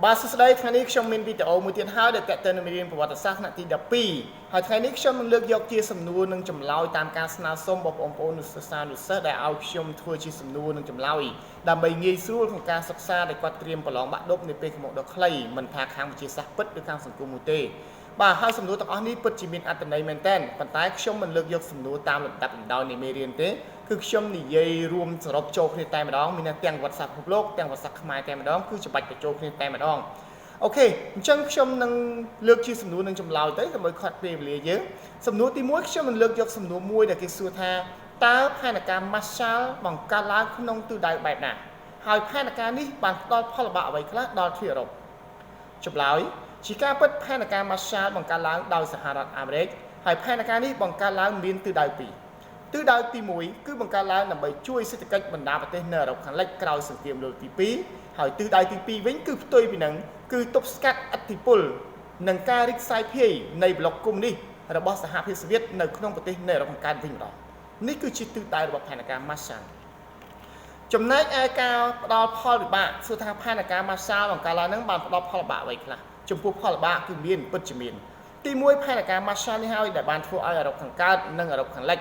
បាទសួស្តីថ្ងៃនេះខ្ញុំមានវីដេអូមួយទៀតហើយដែលតេតិនមេរៀនប្រវត្តិសាស្ត្រថ្នាក់ទី12ហើយថ្ងៃនេះខ្ញុំនឹងលើកយកជាសំណួរនិងចម្លើយតាមការស្នើសុំរបស់បងប្អូននិស្សិតនិស្សិតដែលឲ្យខ្ញុំធ្វើជាសំណួរនិងចម្លើយដើម្បីងាយស្រួលក្នុងការសិក្សាដែលគាត់ត្រៀមប្រឡងបាក់ឌុបនាពេលខាងមុខដ៏ខ្លីមិនថាខាងវិទ្យាសាស្ត្រពិតឬខាងសង្គមមួយទេបាទហើយសំណួរទាំងអស់នេះពិតជាមានអត្ថន័យមែនទែនប៉ុន្តែខ្ញុំមិនលើកយកសំណួរតាមលំដាប់លំដោយនៃមេរៀនទេគឺខ្ញុំនិយាយរួមសរុបចូលគ្នាតែម្ដងមានទាំងប្រវត្តិសាស្ត្រពិភពលោកទាំងប្រវត្តិសាស្ត្រខ្មែរតែម្ដងគឺច្បាច់បញ្ចូលគ្នាតែម្ដងអូខេអញ្ចឹងខ្ញុំនឹងលើកជាសំណួរនឹងចម្លើយទៅដើម្បីខាត់ពេលវេលាយើងសំណួរទី1ខ្ញុំនឹងលើកយកសំណួរមួយដែលគេសួរថាតើផែនការ Marshall បង្កើតឡើងក្នុងទិសដៅបែបណាហើយផែនការនេះបានផ្ដល់ផលលំបាកអ្វីខ្លះដល់ទ្វីបអឺរ៉ុបចម្លើយជាការពិតផែនការ Marshall បង្កើតឡើងដោយសហរដ្ឋអាមេរិកហើយផែនការនេះបង្កើតឡើងមានទិសដៅពីរទិសដៅទី1គឺបង្កើតឡើងដើម្បីជួយសេដ្ឋកិច្ចបណ្ដាប្រទេសនៅអឺរ៉ុបខាងលិចក្រោយសង្គ្រាមលោកទី2ហើយទិសដៅទី2វិញគឺផ្ទុយពីនឹងគឺទប់ស្កាត់ឥទ្ធិពលនិងការរីកសាយភាយនៃប្លុកកុម្មុយនីសរបស់សហភាពសូវៀតនៅក្នុងប្រទេសនៅអឺរ៉ុបខាងកើតវិញម្ដងនេះគឺជាទិសដៅរបស់ផែនការ Marshall ចំណែកឯការផ្ដល់ផលវិបាកសួរថាផែនការ Marshall បង្កើតឡើងនឹងបានផ្ដល់ផលវិបាកអ្វីខ្លះចំពោះផលវិបាកគឺមានពិតជាមានទី1ផែនការ Marshall នេះហើយដែលបានធ្វើឲ្យអឺរ៉ុបខាងកើតនិងអឺរ៉ុបខាងលិច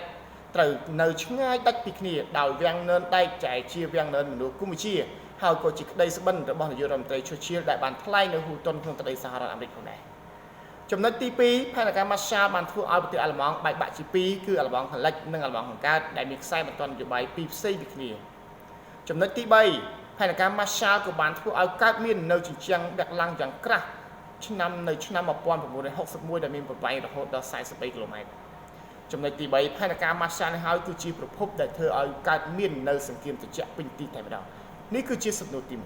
ត្រូវនៅឆ្ងាយដាច់ពីគ្នាដោយវាំងននដែកចែកជាវាំងននមនុស្សកម្ពុជាហើយក៏ជាក្តីស្បិនរបស់នាយករដ្ឋមន្ត្រីឈុឈៀលដែលបានថ្លែងនៅហ៊ូតុនក្នុងទឹកដីសហរដ្ឋអាមេរិកផងដែរចំណុចទី2ផែនការ Marshall បានធ្វើឲ្យប្រទេសអាល្លឺម៉ង់បែកបាក់ជាពីរគឺអាល្លឺម៉ង់ខាងលិចនិងអាល្លឺម៉ង់ខាងកើតដែលមានខ្សែបន្ទាត់នយោបាយពីរផ្សេងពីគ្នាចំណុចទី3ផែនការ Marshall ក៏បានធ្វើឲ្យកើតមាននៅជញ្ជាំងដឹកឡើងយ៉ាងក្រាស់ឆ្នាំ1961ដែលមានប្រវែងរហូតដល់43គីឡូម៉ែត្រចំណុចទី3ផែនការ Marshall នេះហើយគឺជាប្រភពដែលធ្វើឲ្យកើតមាននៅសង្គ្រាមត្រជាក់ពេញទីតែម្ដងនេះគឺជាសំណួរទី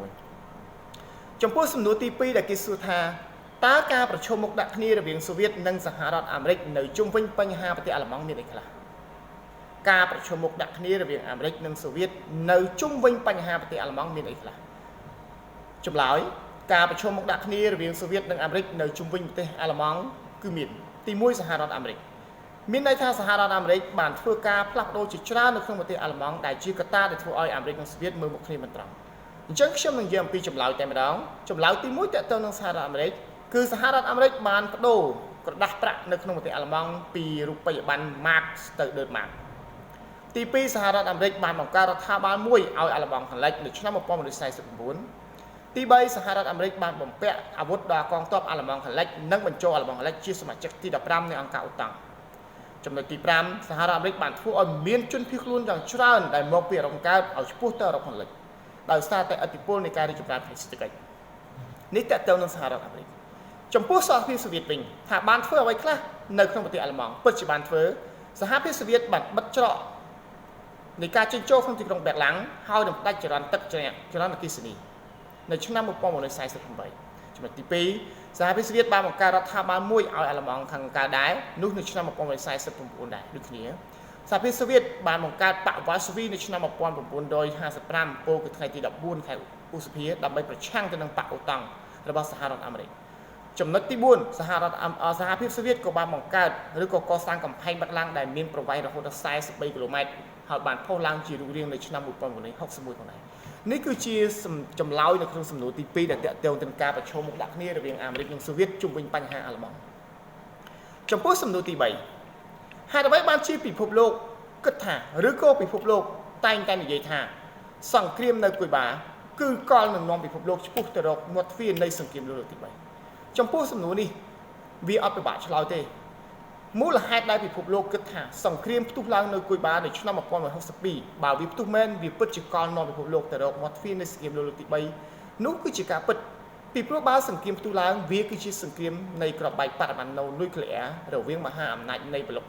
1ចំពោះសំណួរទី2ដែលគេសួរថាតើការប្រជុំមុខដាក់គ្នារវាងសូវៀតនិងសហរដ្ឋអាមេរិកនៅជុំវិញបញ្ហាប្រទេសអាល្លឺម៉ង់មានអីខ្លះការប្រជុំមុខដាក់គ្នារវាងអាមេរិកនិងសូវៀតនៅជុំវិញបញ្ហាប្រទេសអាល្លឺម៉ង់មានអីខ្លះចម្លើយការប្រជុំមុខដាក់គ្នារវាងសូវៀតនិងអាមេរិកនៅជុំវិញប្រទេសអាល្លឺម៉ង់គឺមានទី1សហរដ្ឋអាមេរិកមានន័យថាសហរដ្ឋអាមេរិកបានធ្វើការផ្លាស់ប្ដូរជាច្រើននៅក្នុងប្រទេសអាល្លឺម៉ង់ដែលជាកត្តាដែលធ្វើឲ្យអាមេរិកនិងសូវៀតមើលមុខគ្នាមិនត្រង់អញ្ចឹងខ្ញុំនឹងនិយាយអំពីចម្លើយតែម្ដងចម្លើយទី1តើទៅនឹងសហរដ្ឋអាមេរិកគឺសហរដ្ឋអាមេរិកបានបដូរក្រដាស់ប្រាក់នៅក្នុងប្រទេសអាល្លឺម៉ង់ពីរូបិយប័ណ្ណ Mark ទៅដឺត Mark ទី2សហរដ្ឋអាមេរិកបានបង្កើតរដ្ឋាភិបាលមួយឲ្យអាល្លឺម៉ង់ខាងលិចនៅឆ្នាំ1949ទី3សហរដ្ឋអាមេរិកបានបំពាក់អាវុធដល់កងទ័ពអាល្លឺម៉ង់ខាងលិចនិងបញ្ចូលអាល្លឺម៉ង់ខាងលិចជាសមាជិកទី15នៃអង្គការអូតាំងចំណុចទី5សហរដ្ឋអាមេរិកបានធ្វើឲ្យមានជនភៀសខ្លួនយ៉ាងច្រើនដែលមកពីអឺរ៉ុបកើតឲ្យឆ្ពោះទៅអឺរ៉ុបខាងលិចដោយសារតែឥទ្ធិពលនៃការរីកចម្រើនផ្នែកសេដ្ឋកិច្ចនេះតើទៅនឹងសហរដ្ឋអាមេរិកចំពោះសហភាពសូវៀតវិញថាបានធ្វើអ្វីខ្លះនៅក្នុងប្រទេសអាល្លឺម៉ង់ពិតជាបានធ្វើសហភាពសូវៀតបានបិទច្រកនៃការចេញចូលក្នុងទីក្រុងប៊ែរឡាំងហើយនឹងផ្ដាច់ចរន្តទឹកចរន្តអគ្គិសនីនៅឆ្នាំ1948ចំណុចទី2សហភាពសូវៀតបានបង្កើតរដ្ឋាភិបាលមួយឲ្យអាល្លឺម៉ង់ខាងកើតដែរនោះនៅឆ្នាំ1949ដែរដូចគ្នាសហភាពសូវៀតបានបង្កើតបកវ៉ាស៊ូវីនៅឆ្នាំ1955ពោលគឺថ្ងៃទី14ខែឧសភាដើម្បីប្រឆាំងទៅនឹងបកអូតាំងរបស់សហរដ្ឋអាមេរិកចំណុចទី4សហភាពសូវៀតក៏បានបង្កើតឬក៏កសាងកំផែងបាក់ឡាំងដែលមានប្រវែងរហូតដល់43គីឡូម៉ែត្រហើយបានផុសឡើងជារូបរាងនៅឆ្នាំ1961ផងដែរនេះគឺជាចម្លើយនៅក្នុងសំណួរទី2ដែលតេតិនទៅនឹងការប្រជុំមុខដាក់គ្នារវាងអាមេរិកនិងសូវៀតជុំវិញបញ្ហាអាល្លឺម៉ង់ចំពោះសំណួរទី3ហេតុអ្វីបានជាពិភពលោកគិតថាឬក៏ពិភពលោកតែងតែនិយាយថាសង្គ្រាមនៅគួយបាគឺកលនឹងនាំពិភពលោកឆ្ពោះទៅរកមាត់ទ្វារនៃសង្គ្រាមលោកទី3ចំពោះសំណួរនេះវាអត់ពិបាកឆ្លើយទេមូលហេតុដែលពិភពលោកគិតថាសង្គ្រាមផ្ទុះឡើងនៅគួយបានៅឆ្នាំ1962បើវាផ្ទុះមែនវាពិតជាកលនាំពិភពលោកទៅរកមាត់ទ្វារនៃសង្គ្រាមលោកទី3នោះគឺជាការពិតពីព្រោះបើសង្គ្រាមផ្ទុះឡើងវាគឺជាសង្គ្រាមនៃក្របបែកបរិមាណនុយក្លេអ៊ែររវាងមហាអំណាចនៃប្លុក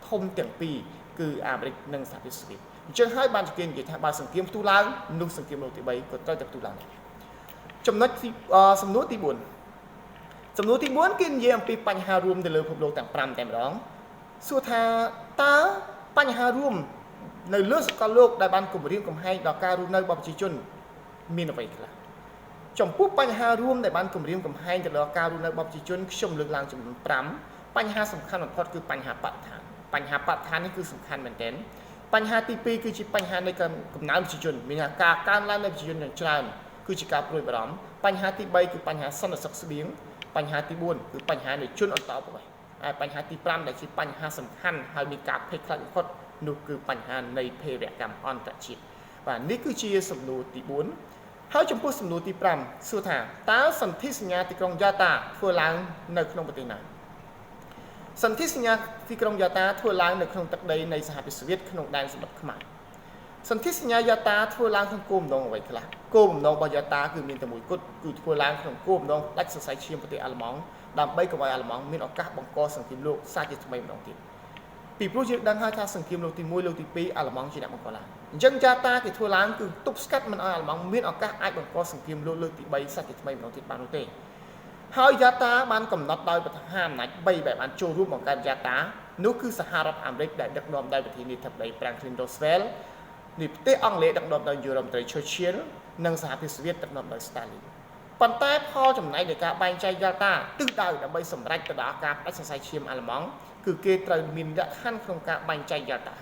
ធំទាំងពីរគឺអាមេរិកនិងសហភាពសូវៀតអញ្ចឹងហើយបានគេនិយាយថាបើសង្គ្រាមផ្ទុះឡើងនោះសង្គ្រាមលោកទី3ក៏ត្រូវតែផ្ទុះឡើងចំណុចសំណួរទី4សំណួរទី4គេនិយាយអំពីបញ្ហារួមទៅលើពិភពលោកទាំង5តែម្ដងសួរថាតើបញ្ហារួមនៅលើសកលលោកដែលបានគម្រាមកំហែងដល់ការរស់នៅរបស់ប្រជាជនមានអ្វីខ្លះចំពោះបញ្ហារួមដែលបានគម្រាមកំហែងទៅដល់ការរស់នៅរបស់ប្រជាជនខ្ញុំលើកឡើងចំនួន5បញ្ហាសំខាន់បំផុតគឺបញ្ហាបរិស្ថានបញ្ហាបរិស្ថាននេះគឺសំខាន់មែនទែនបញ្ហាទី2គឺជាបញ្ហានៃកំណើនប្រជាជនមានការកើនឡើងនៃប្រជាជនយ៉ាងច្រើន គឺជាការព្រួយបារម្ភបញ្ហាទី3គឺបញ្ហាសន្តិសុខស្បៀងបញ្ហាទី4គឺបញ្ហានៃជនអន្តោប្រវេសន៍ហើយបញ្ហាទី5ដែលជាបញ្ហាសំខាន់ហើយមានការភ័យខ្លាចបំផុតនោះគឺបញ្ហានៃភេរវកម្មអន្តរជាតិបាទនេះគឺជាសំណួរទី4ហើយចំពោះសំណួរទី5សួរថាតើសន្ធិសញ្ញាទីក្រុងយ៉ាតាធ្វើឡើងនៅក្នុងប្រទេសណាសន្ធិសញ្ញាទីក្រុងយ៉ាតាធ្វើឡើងនៅក្នុងទឹកដីនៃសហភាពសូវៀតក្នុងដែនសមុទ្រខ្មែរសន្ធិសញ្ញាយ៉ាតាធ្វើឡើងក្នុងគោលបំណងអ្វីខ្លះគោលបំណងរបស់យ៉ាតាគឺមានតែមួយគត់គឺធ្វើឡើងក្នុងគោលបំណងដាច់សរសៃឈាមប្រទេសអាល្លឺម៉ង់ដើម្បីកុំឲ្យអាល្លឺម៉ង់មានឱកាសបង្កសង្គ្រាមលោកសាជាថ្មីម្ដងទៀតពីព្រោះយើងដឹងហើយថាសង្គ្រាមលោកទី1លោកទី2អាល្លឺម៉ង់ជាអ្នកបង្កឡើងអញ្ចឹងយ៉ាតាគេធ្វើឡើងគឺទប់ស្កាត់មិនឲ្យអាល្លឺម៉ង់មានឱកាសអាចបង្កសង្គ្រាមលោកលើកទី3សាជាថ្មីម្ដងទៀតបាននោះទេហើយយ៉ាតាបានកំណត់ដោយប្រធានអំណាច3បែបបានចូលរួមបង្កើតយ៉ាតានោះគឺសហរដ្ឋអាមេរិកដែលដឹកនាំដោយប្រធានាធិបតី Franklin Roosevelt នេះប្រទេសអង់គ្លេសដឹកនាំដោយនាយករដ្ឋមន្ត្រី Churchill និងសហភាពសូវៀតដឹកនាំដោយ Stalin ប៉ុន្តែផលចំណែកនៃការបែងចែកយ៉ាតាទិសដៅដើម្បីសម្រេចទៅដល់ការផ្ដាច់សរសៃឈាមអាល្លឺម៉ង់គឺគេត្រូវមានលក្ខខណ្ឌក្នុងការបែងចែកយ៉ាតា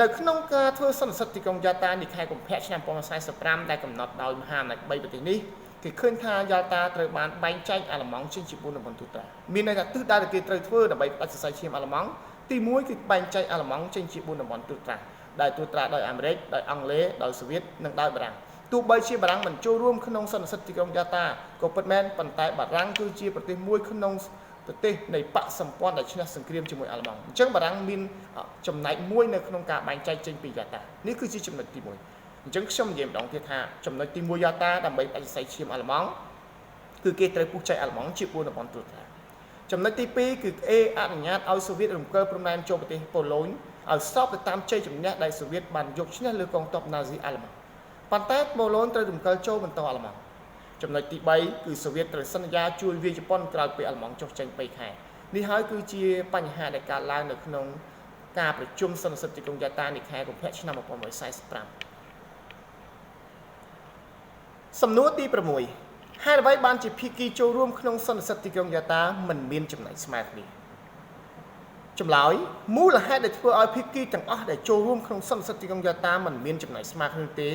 នៅក្នុងការធ្វើសន្និសីទទីក្រុងយ៉ាតានៅខែកុម្ភៈឆ្នាំ1945ដែលកំណត់ដោយមហាអំណាច3ប្រទេសនេះគេឃើញថាយ៉ាតាត្រូវបានបែងចែកអាល្លឺម៉ង់ចេញជា4តំបន់ទូទៅមានន័យថាទិសដៅដែលគេត្រូវធ្វើដើម្បីផ្ដាច់សរសៃឈាមអាល្លឺម៉ង់ទី1គឺបែងចែកអាល្លឺម៉ង់ចេញជា4តំបន់ទូទៅដែលត្រួតត្រាដោយអាមេរិកដោយអង់គ្លេសដោយសូវៀតនិងដោយបារាំងទោះបីជាបារាំងមិនចូលរួមក្នុងសន្និសីទទីក្រុងយ៉ាតាក៏ពិតមែនប៉ុន្តែបារាំងគឺជាប្រទេសមួយក្នុងប្រទេសនៃបកសម្ព័ន្ធដែលឈ្នះសង្គ្រាមជាមួយអាល្លឺម៉ង់អញ្ចឹងបារាំងមានចំណែកមួយនៅក្នុងការបែងចែកចេញពីយ៉ាតានេះគឺជាចំណុចទី1អញ្ចឹងខ្ញុំនិយាយម្ដងទៀតថាចំណុចទី1យ៉ាតាដើម្បីផ្ដាច់សរសៃឈាមអាល្លឺម៉ង់គឺគេត្រូវពុះចែកអាល្លឺម៉ង់ជា4តំបន់ទូទៅចំណុចទី2គឺអនុញ្ញាតឲ្យសូវៀតរំកិលព្រំដែនចូលប្រទេសប៉ូឡូញឲ្យស្របទៅតាមជ័យជំនះដែលសូវៀតបានយកឈ្នះលើកងទ័ពណាស៊ីអាល្លឺម៉ង់ប៉ុន្តែប៉ូឡូញត្រូវរំកិលចូលបន្តអាល្លឺម៉ង់ចំណុចទី3គឺសូវៀតត្រូវសន្យាជួយវាយជប៉ុនក្រោយពេលអាល្លឺម៉ង់ចុះចេញ3ខែនេះហើយគឺជាបញ្ហាដែលកើតឡើងនៅក្នុងការប្រជុំសន្និសីទទីក្រុងយ៉ាតានៅខែកុម្ភៈឆ្នាំ1945សំណួរទី6ហេតុអ្វីបានជាភាគីចូលរួមក្នុងសន្និសីទទីក្រុងយ៉ាតាមិនមានចំណែកស្មើគ្នាចម្លើយមូលហេតុដែលធ្វើឲ្យភាគីទាំងអស់ដែលចូលរួមក្នុងសន្និសីទទីក្រុងយ៉ាតាមិនមានចំណែកស្មើគ្នាទេ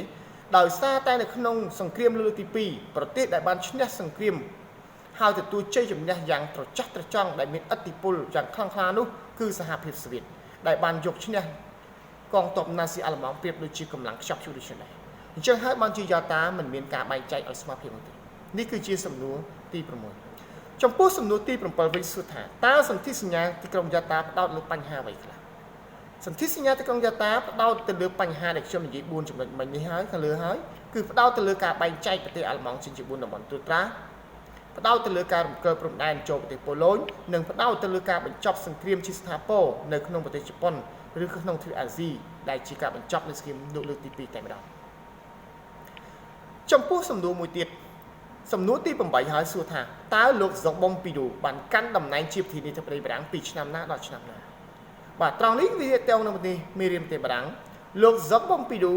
ដោយសារតែនៅក្នុងសង្គ្រាមលើកទី2ប្រទេសដែលបានឈ្នះសង្គ្រាមហើយទទួលជ័យជំនះយ៉ាងត្រចះត្រចង់ដែលមានឥទ្ធិពលយ៉ាងខ្លាំងក្លានោះគឺសហភាពសូវៀតដែលបានយកឈ្នះកងទ័ពណាស៊ីអាល្លឺម៉ង់ប្រៀបដូចជាកម្លាំងខ្ជាប់ខ្ជួនដូចនេះអញ្ចឹងហើយបានជាយ៉ាតាមិនមានការបែងចែកឲ្យស្មើភាពនោះទេនេះគឺជាសំណួរទី6ចំពោះសំណួរទី7វិញសួរថាតើសន្ធិសញ្ញាទីក្រុងយ៉ាតាផ្ដោតលើបញ្ហាអ្វីខ្លះសន្ធិសញ្ញាទីក្រុងយ៉ាតាផ្ដោតទៅលើបញ្ហាដែលខ្ញុំនិយាយ4ចំណុចមិញនេះហើយខាងលើហើយគឺផ្ដោតទៅលើការបែងចែកប្រទេសអាល្លឺម៉ង់ចេញជា4តំបន់ត្រួតត្រាផ្ដោតទៅលើការរំកិលព្រំដែនចូលប្រទេសប៉ូឡូញនិងផ្ដោតទៅលើការបញ្ចប់សង្គ្រាមជាស្ថាពរនៅក្នុងប្រទេសជប៉ុនឬក្នុងទ្វីបអាស៊ីដែលជាការបញ្ចប់នៃសង្គ្រាមលោកលើកទី2តែម្ដងចំពោះសំណួរមួយទៀតសំណួរទី8ហើយសួរថាតើលោកហ្សុកប៊ុងពីឌូបានកាន់តំណែងជាប្រធានាធិបតីបារាំងពីឆ្នាំណាដល់ឆ្នាំណាបាទត្រង់នេះវាតើនៅប្រទេសមេរៀនប្រទេសបារាំងលោកហ្សុកប៊ុងពីឌូ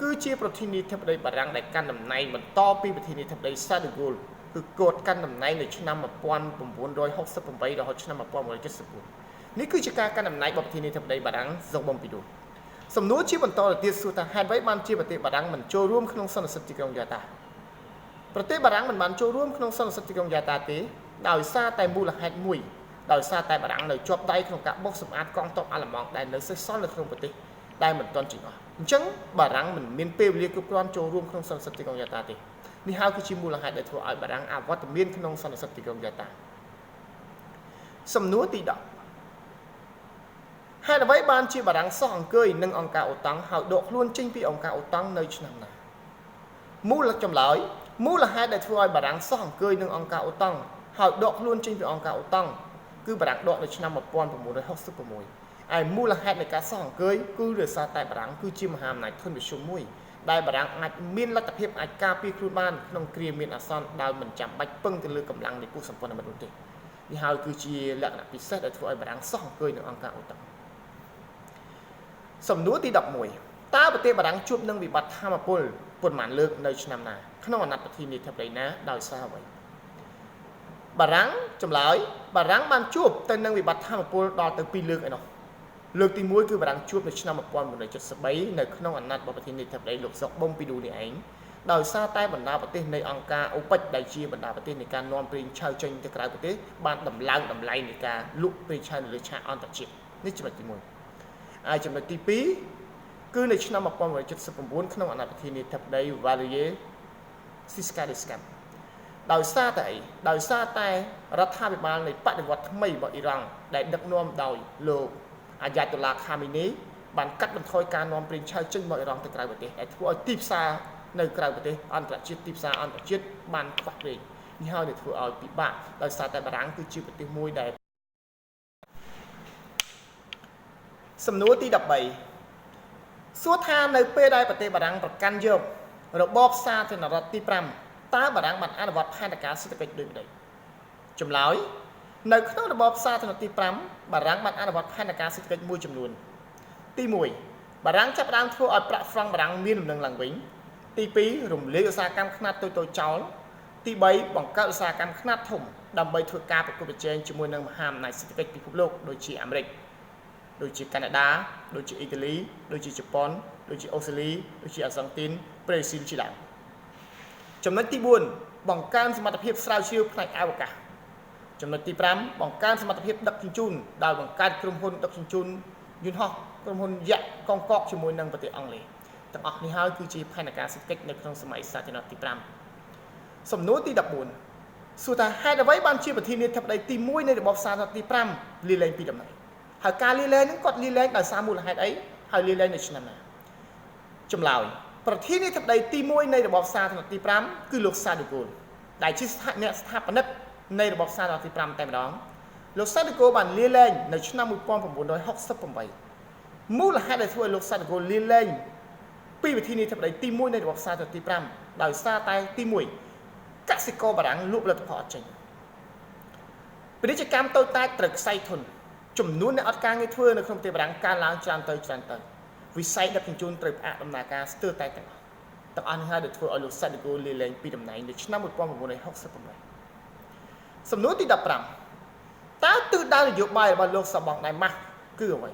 គឺជាប្រធានាធិបតីបារាំងដែលកាន់តំណែងបន្តពីប្រធានាធិបតីសាដឺហ្គោលគឺគាត់កាន់តំណែងនៅឆ្នាំ1968រហូតឆ្នាំ1974នេះគឺជាការកាន់តំណែងរបស់ប្រធានាធិបតីបារាំងហ្សុកប៊ុងពីឌូសំណួរជាបន្តទៅទៀតសួរថាហេតុអ្វីបានជាប្រទេសបារាំងមិនចូលរួមក្នុងសន្និសីទទីក្រុងយ៉ាតាប្រទេសបារាំងមិនបានចូលរួមក្នុងសន្និសីទទីក្រុងយ៉ាតាទេដោយសារតែមូលហេតុមួយដោយសារតែបារាំងនៅជាប់ដៃក្នុងការបោសសម្អាតកងទ័ពអាល្លឺម៉ង់ដែលនៅសេសសល់នៅក្នុងប្រទេសដែលមិនទាន់ចេញអស់អញ្ចឹងបារាំងមិនមានពេលវេលាគ្រប់គ្រាន់ចូលរួមក្នុងសន្និសីទទីក្រុងយ៉ាតាទេនេះហើយគឺជាមូលហេតុដែលធ្វើឲ្យបារាំងអវត្តមានក្នុងសន្និសីទទីក្រុងយ៉ាតាសំណួរទី10ហេតុអ្វីបានជាបារាំងសោះអង្គុយនឹងអង្គការអូតាំងហើយដកខ្លួនចេញពីអង្គការអូតាំងនៅឆ្នាំណាមូលចម្លើយមូលហេតុដែលធ្វើឲ្យបារាំងសោះអង្គុយនឹងអង្គការអូតាំងហើយដកខ្លួនចេញពីអង្គការអូតាំងគឺបារាំងដកនៅឆ្នាំ1966ហើយមូលហេតុនៃការសោះអង្គុយគឺដោយសារតែបារាំងគឺជាមហាអំណាចធនវិសុមួយដែលបារាំងអាចមានលទ្ធភាពអាចការពារខ្លួនបានក្នុងគ្រាមានអាសន្នដោយមិនចាំបាច់ពឹងទៅលើកម្លាំងនៃពួកសម្ព័ន្ធមិត្តនោះទេនេះហើយគឺជាលក្ខណៈពិសេសដែលធ្វើឲ្យបារាំងសោះអង្គុយនឹងអង្គការអូតាំងសំណួរទី11តើប្រទេសបារាំងជួបនឹងវិបត្តិធម្មពលប៉ុន្មានលើកនៅឆ្នាំណាក្នុងអាណត្តិប្រធានាធិបតីណាដោយសារអ្វីបារាំងចម្លើយបារាំងបានជួបទៅនឹងវិបត្តិធម្មពលដល់ទៅ2លើកឯនោះលើកទី1គឺបារាំងជួបនៅឆ្នាំ1973នៅក្នុងអាណត្តិរបស់ប្រធានាធិបតីលោកហ្សុកប៊ុងពីឌូនេះឯង ដោយសារតែបណ្ដាប្រទេសនៃអង្គការអូប៉ិចដែលជាបណ្ដាប្រទេសនៃការនាំប្រេងឆៅចេញទៅក្រៅប្រទេសបានដំឡើងតម្លៃនៃការលក់ប្រេងឆៅនៅលើឆាកអន្តរជាតិនេះចំណុចទី1ហើយចំណុចទី2គឺនៅឆ្នាំ1979ក្នុងអាណត្តិប្រធានាធិបតី Valery Giscardដោយសារតែអីដោយសារតែរដ្ឋាភិបាលនៃបដិវត្តថ្មីរបស់អ៊ីរ៉ង់ដែលដឹកនាំដោយលោកអាយ៉ាតុឡាខាមីនីបានកាត់បន្ថយការនាំប្រេងឆៅចេញមកអ៊ីរ៉ង់ទៅក្រៅប្រទេសដែលធ្វើឲ្យទីផ្សារនៅក្រៅប្រទេសអន្តរជាតិទីផ្សារអន្តរជាតិបានខ្វះប្រេងនេះហើយដែលធ្វើឲ្យពិបាកដោយសារតែបារាំងគឺជាប្រទេសមួយដែលសំណួរទី13សួរថានៅពេលដែលប្រទេសបារាំងប្រកាន់យករបបសាធារណរដ្ឋទី5តើបារាំងបានអនុវត្តផែនការសេដ្ឋកិច្ចដូចម្តេចចម្លើយនៅក្នុងរបបសាធារណរដ្ឋទី5បារាំងបានអនុវត្តផែនការសេដ្ឋកិច្ចមួយចំនួនទី1បារាំងចាប់ផ្ដើមធ្វើឲ្យប្រាក់ហ្វ្រង់បារាំងមានដំណឹងឡើងវិញទី2រំលាយឧស្សាហកម្មខ្នាតតូចៗចោលទី3បង្កើតឧស្សាហកម្មខ្នាតធំដើម្បីធ្វើការប្រកួតប្រជែងជាមួយនឹងមហាអំណាចសេដ្ឋកិច្ចពិភពលោកដូចជាអាមេរិកដូចជាកាណាដាដូចជាអ៊ីតាលីដូចជាជប៉ុនដូចជាអូស្ត្រាលីដូចជាអាសង់ទីនប្រេស៊ីលជាដើមចំណុចទី4បង្កើនសមត្ថភាពស្រាវជ្រាវផ្នែកអវកាសចំណុចទី5បង្កើនសមត្ថភាពដឹកជញ្ជូនដោយបង្កើតក្រុមហ៊ុនដឹកជញ្ជូនយន្តហោះក្រុមហ៊ុនយក្សកងកកជាមួយនឹងប្រទេសអង់គ្លេសទាំងអស់នេះហើយគឺជាផែនការសេដ្ឋកិច្ចនៅក្នុងសម័យសាធារណរដ្ឋទី5សំណួរទី14សួរថាហេតុអ្វីបានជាប្រធានាធិបតីទី1នៃរបបសាធារណរដ្ឋទី5លាលែងពីតំណែងហើយការលាលែងហ្នឹងគាត់លាលែងដោយសារមូលហេតុអីហើយលាលែងនៅឆ្នាំណាចម្លើយប្រធានាធិបតីទី1នៃរបបសាធារណរដ្ឋទី5គឺលោកសាឌូហ្គោលដែលជាអ្នកស្ថាបនិកនៃរបបសាធារណរដ្ឋទី5តែម្ដងលោកសាឌូហ្គោលបានលាលែងនៅឆ្នាំ1968មូលហេតុដែលធ្វើឲ្យលោកសាឌូហ្គោលលាលែងពីប្រធានាធិបតីទី1នៃរបបសាធារណរដ្ឋទី5ដោយសារតែទី1កសិករបារាំងលក់ផលិតផលអត់ចេញពាណិជ្ជកម្មតូចតាចត្រូវខ្សែធនចំនួនអ្នកអត់ការងារធ្វើនៅក្នុងប្រទេសបារាំងកើនឡើងច្រើនទៅវិស័យដឹកជញ្ជូនត្រូវផ្អាកដំណើរការស្ទើរតែទាំងអស់នេះហើយដែលធ្វើឲ្យលោកសាឌូហ្គោលលាលែងពីតំណែងនៅឆ្នាំ1968សំណួរទី15តើទិសដៅនយោបាយរបស់លោកសាបងដៃម៉ាស់គឺអ្វី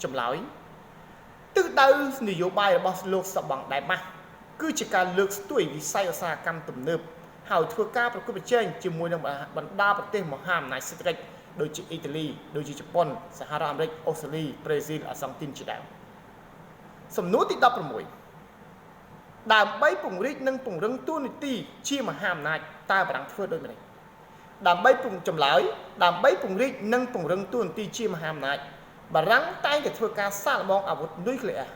ចម្លើយទិសដៅនយោបាយរបស់លោកសាបងដៃម៉ាស់គឺជាការលើកស្ទួយវិស័យឧស្សាហកម្មទំនើបហើយធ្វើការប្រកួតប្រជែងជាមួយនឹងបណ្ដាប្រទេសមហាអំណាចសេដ្ឋកិច្ចដូចជាអ៊ីតាលីដូចជាជប៉ុនសហរដ្ឋអាមេរិកអូស្ត្រាលីប្រេស៊ីលអាសង់ទីនជាដើមសំណួរទី16ដើម្បីពង្រីកនិងពង្រឹងតួនាទីជាមហាអំណាចតើបារាំងធ្វើដូចម្តេចដើម្បីចម្លើយដើម្បីពង្រីកនិងពង្រឹងតួនាទីជាមហាអំណាចបារាំងតែងតែធ្វើការសាកល្បងអាវុធនុយក្លេអ៊ែរ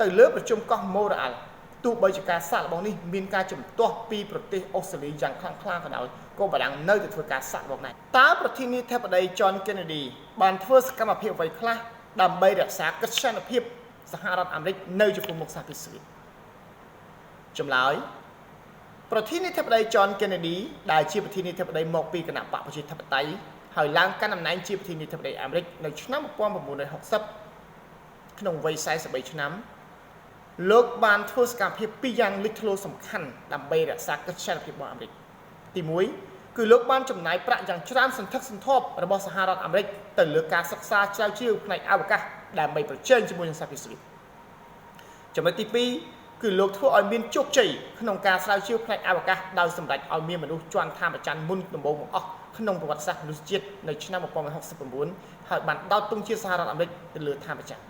ទៅលើប្រជុំកោះម៉ូរ៉ាអល់ទោះបីជាការសាកល្បងនេះមានការជំទាស់ពីប្រទេសអូស្ត្រាលីយ៉ាងខ្លាំងក្លាក៏ដោយក៏បារាំងនៅតែធ្វើការសាកល្បងដែរតើប្រធានាធិបតី John Kennedy បានធ្វើសកម្មភាពអ្វីខ្លះដើម្បីរក្សាកិត្យានុភាពសហរដ្ឋអាមេរិកនៅចំពោះមុខសហភាពសូវៀតចម្លើយប្រធានាធិបតី John Kennedy ដែលជាប្រធានាធិបតីមកពីគណៈបកប្រជាធិបតេយ្យហើយឡើងកាន់តំណែងជាប្រធានាធិបតីអាមេរិកនៅឆ្នាំ1960ក្នុងវ័យ43ឆ្នាំលោកបានធ្វើសកម្មភាពពីរយ៉ាងលេចធ្លោសំខាន់ដើម្បីរក្សាកិត្យានុភាពរបស់អាមេរិកទី1គឺលោកបានចំណាយប្រាក់យ៉ាងច្រើនសន្ធឹកសន្ធាប់របស់សហរដ្ឋអាមេរិកទៅលើការសិក្សាស្រាវជ្រាវផ្នែកអវកាសដើម្បីប្រជែងជាមួយនឹងសហភាពសូវៀតចំណុចទី2គឺលោកធ្វើឲ្យមានជោគជ័យក្នុងការស្រាវជ្រាវផ្នែកអវកាសដោយសម្រេចឲ្យមានមនុស្សជាន់ឋានប្រច័ណ្ឌមុនដំបូងបង្អស់ក្នុងប្រវត្តិសាស្ត្រមនុស្សជាតិនៅឆ្នាំ1969ហើយបានដោតទង់ជាសហរដ្ឋអាមេរិកទៅលើឋានប្រច័ណ្ឌ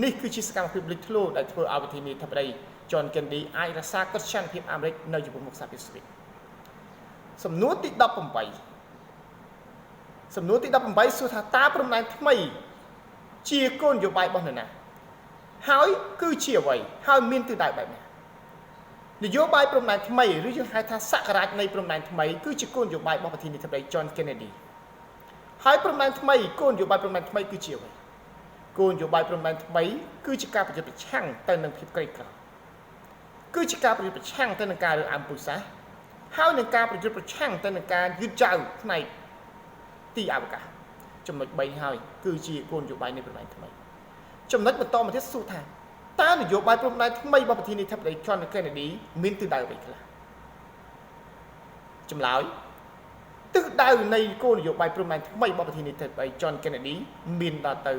នេះគឺជាសកម្មភាពលេចធ្លោដែលធ្វើឲ្យប្រធានាធិបតី John Kennedy អាចរក្សាកិត្យានុភាពអាមេរិកនៅចំពោះមុខសហភាពសូវៀតសំណួរទី18សួរថាតើព្រំដែនថ្មីជាគោលនយោបាយរបស់នរណាហើយគឺជាអ្វីហើយមានទិសដៅបែបណានយោបាយព្រំដែនថ្មីឬយើងហៅថាសក្ការៈនៃព្រំដែនថ្មីគឺជាគោលនយោបាយរបស់ប្រធានាធិបតី John Kennedy ហើយព្រំដែនថ្មីគោលនយោបាយព្រំដែនថ្មីគឺជាអ្វីគោលនយោបាយព្រំដែនថ្មីគឺជាការប្រយុទ្ធប្រឆាំងទៅនឹងភាពក្រីក្រគឺជាការប្រយុទ្ធប្រឆាំងទៅនឹងការរើសអើងពូជសាសន៍ហើយនឹងការប្រយុទ្ធប្រឆាំងទៅនឹងការយឺតយ៉ាវផ្នែកទីអវកាសចំណុច3ហើយគឺជាគោលនយោបាយនៃព្រំដែនថ្មីចំណុចបន្តមកទៀតសួរថាតើនយោបាយព្រំដែនថ្មីរបស់ប្រធានាធិបតី John Kennedy មានទិសដៅអ្វីខ្លះចម្លើយទិសដៅនៃគោលនយោបាយព្រំដែនថ្មីរបស់ប្រធានាធិបតី John Kennedy មានដល់ទៅ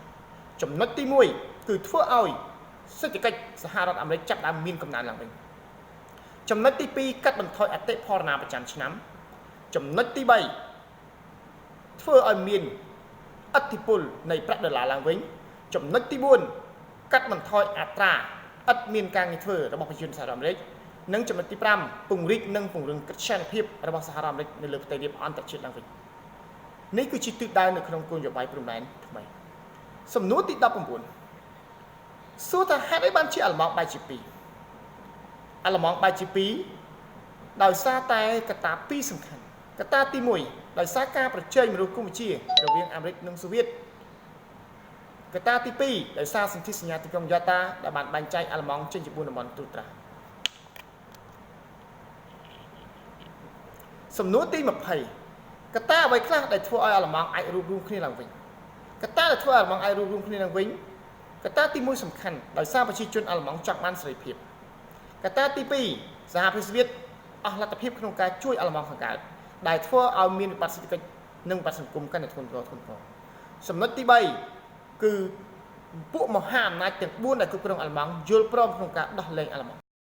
5ចំណុចទី1គឺធ្វើឲ្យ សេដ្ឋកិច្ចសហរដ្ឋអាមេរិកចាប់ដើមមានកំណើនឡើងវិញចំណុចទី2កាត់បន្ថយអតិផរណាប្រចាំឆ្នាំចំណុចទី3ធ្វើឲ្យមានឥទ្ធិពលនៃប្រាក់ដុល្លារឡើងវិញចំណុចទី4កាត់បន្ថយអត្រាឥតមានការងារធ្វើរបស់ប្រជាជនសហរដ្ឋអាមេរិកនិងចំណុចទី5ពង្រីកនិងពង្រឹងកិត្យានុភាពរបស់សហរដ្ឋអាមេរិកនៅលើផ្ទៃរាបអន្តរជាតិឡើងវិញនេះគឺជាទិសដៅនៅក្នុងគោលនយោបាយព្រំដែនថ្មីសំណួរទី19សួរថាហេតុអីបានជាអាល្លឺម៉ង់បែរជា2អាល្លឺម៉ង់បែរជា2ដោយសារតែកត្តា2សំខាន់កត្តាទី1ដោយសារការប្រជែងមនុស្សកម្ពុជារវាងអាមេរិកនិងសូវៀតកត្តាទី2ដោយសារសន្ធិសញ្ញាទីក្រុងយ៉ាតាដែលបានបែងចែកអាល្លឺម៉ង់ចេញជា4តំបន់ត្រួតត្រាសំណួរទី20កត្តាអ្វីខ្លះដែលធ្វើឲ្យអាល្លឺម៉ង់អាចរួបរวมគ្នាឡើងវិញកត្តាដែលធ្វើឲ្យអាល្លឺម៉ង់អាចរួបរวมគ្នាឡើងវិញកត្តាទី1សំខាន់ដោយសារប្រជាជនអាល្លឺម៉ង់ចង់បានសេរីភាពកត្តាទី2សហភាពសូវៀតអស់លទ្ធភាពក្នុងការជួយអាល្លឺម៉ង់ខាងកើតដែលធ្វើឲ្យមានវិបត្តិសេដ្ឋកិច្ចនិងវិបត្តិសង្គមកាន់តែធ្ងន់ធ្ងរចំណុចទី3គឺពួកមហាអំណាចទាំង4ដែលគ្រប់គ្រងអាល្លឺម៉ង់យល់ព្រមក្នុងការដោះលែងអាល្លឺម៉ង់